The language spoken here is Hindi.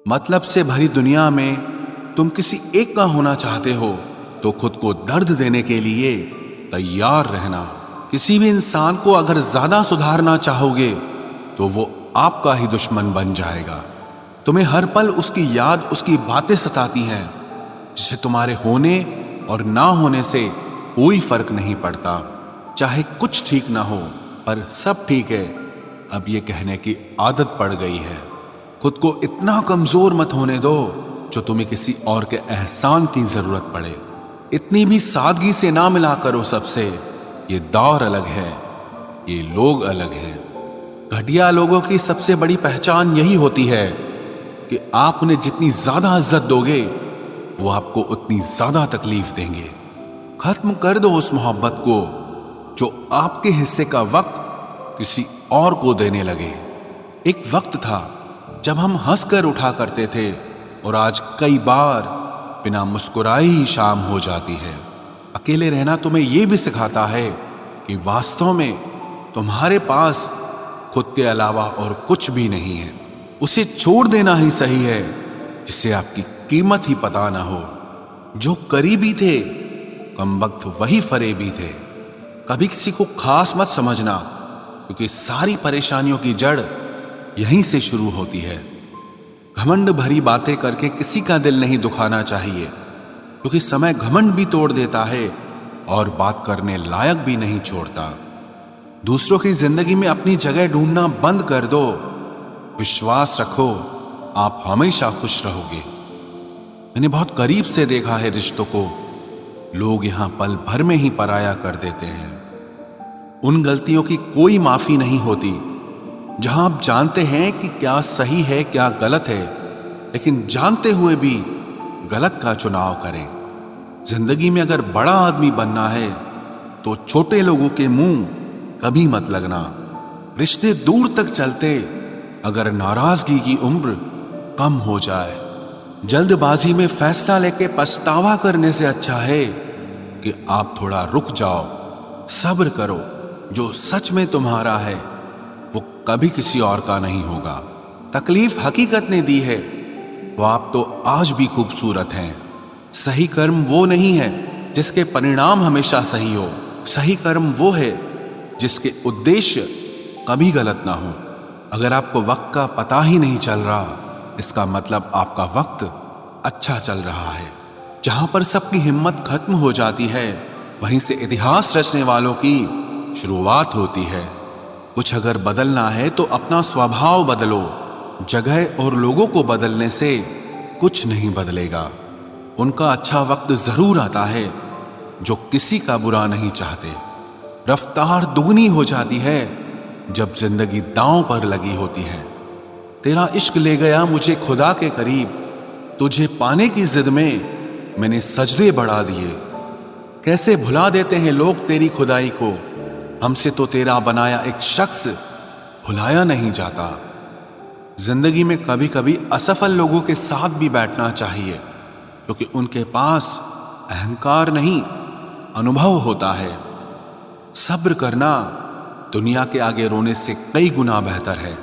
मतलब से भरी दुनिया में तुम किसी एक का होना चाहते हो तो खुद को दर्द देने के लिए तैयार रहना। किसी भी इंसान को अगर ज्यादा सुधारना चाहोगे तो वो आपका ही दुश्मन बन जाएगा। तुम्हें हर पल उसकी याद, उसकी बातें सताती हैं, जिसे तुम्हारे होने और ना होने से कोई फर्क नहीं पड़ता। चाहे कुछ ठीक ना हो पर सब ठीक है, अब ये कहने की आदत पड़ गई है। खुद को इतना कमजोर मत होने दो जो तुम्हें किसी और के एहसान की जरूरत पड़े। इतनी भी सादगी से ना मिला करो सबसे। ये दौर अलग है, ये लोग अलग हैं। घटिया लोगों की सबसे बड़ी पहचान यही होती है कि आप उन्हें जितनी ज्यादा इज्जत दोगे वो आपको उतनी ज्यादा तकलीफ देंगे। खत्म कर दो उस मोहब्बत को जो आपके हिस्से का वक्त किसी और को देने लगे। एक वक्त था जब हम हंसकर उठा करते थे और आज कई बार बिना मुस्कुराए ही शाम हो जाती है। अकेले रहना तुम्हें यह भी सिखाता है कि वास्तव में तुम्हारे पास खुद के अलावा और कुछ भी नहीं है। उसे छोड़ देना ही सही है जिसे आपकी कीमत ही पता ना हो। जो करीबी थे कमबख्त वही फरेबी थे। कभी किसी को खास मत समझना, क्योंकि सारी परेशानियों की जड़ यहीं से शुरू होती है। घमंड भरी बातें करके किसी का दिल नहीं दुखाना चाहिए, क्योंकि समय घमंड भी तोड़ देता है और बात करने लायक भी नहीं छोड़ता। दूसरों की जिंदगी में अपनी जगह ढूंढना बंद कर दो। विश्वास रखो, आप हमेशा खुश रहोगे। मैंने बहुत करीब से देखा है रिश्तों को, लोग यहां पल भर में ही पराया कर देते हैं। उन गलतियों की कोई माफी नहीं होती जहां आप जानते हैं कि क्या सही है क्या गलत है, लेकिन जानते हुए भी गलत का चुनाव करें। जिंदगी में अगर बड़ा आदमी बनना है तो छोटे लोगों के मुंह कभी मत लगना। रिश्ते दूर तक चलते अगर नाराजगी की उम्र कम हो जाए। जल्दबाजी में फैसला लेके पछतावा करने से अच्छा है कि आप थोड़ा रुक जाओ, सब्र करो। जो सच में तुम्हारा है वो कभी किसी और का नहीं होगा। तकलीफ हकीकत ने दी है तो आप तो आज भी खूबसूरत हैं। सही कर्म वो नहीं है जिसके परिणाम हमेशा सही हो। सही कर्म वो है जिसके उद्देश्य कभी गलत ना हो। अगर आपको वक्त का पता ही नहीं चल रहा, इसका मतलब आपका वक्त अच्छा चल रहा है। जहां पर सबकी हिम्मत खत्म हो जाती है, वहीं से इतिहास रचने वालों की शुरुआत होती है। कुछ अगर बदलना है तो अपना स्वभाव बदलो। जगह और लोगों को बदलने से कुछ नहीं बदलेगा। उनका अच्छा वक्त जरूर आता है जो किसी का बुरा नहीं चाहते। रफ्तार दुगनी हो जाती है जब जिंदगी दांव पर लगी होती है। तेरा इश्क ले गया मुझे खुदा के करीब, तुझे पाने की जिद में मैंने सजदे बढ़ा दिए। कैसे भुला देते हैं लोग तेरी खुदाई को, हमसे तो तेरा बनाया एक शख्स भुलाया नहीं जाता। जिंदगी में कभी कभी असफल लोगों के साथ भी बैठना चाहिए, क्योंकि उनके पास अहंकार नहीं अनुभव होता है। सब्र करना दुनिया के आगे रोने से कई गुना बेहतर है।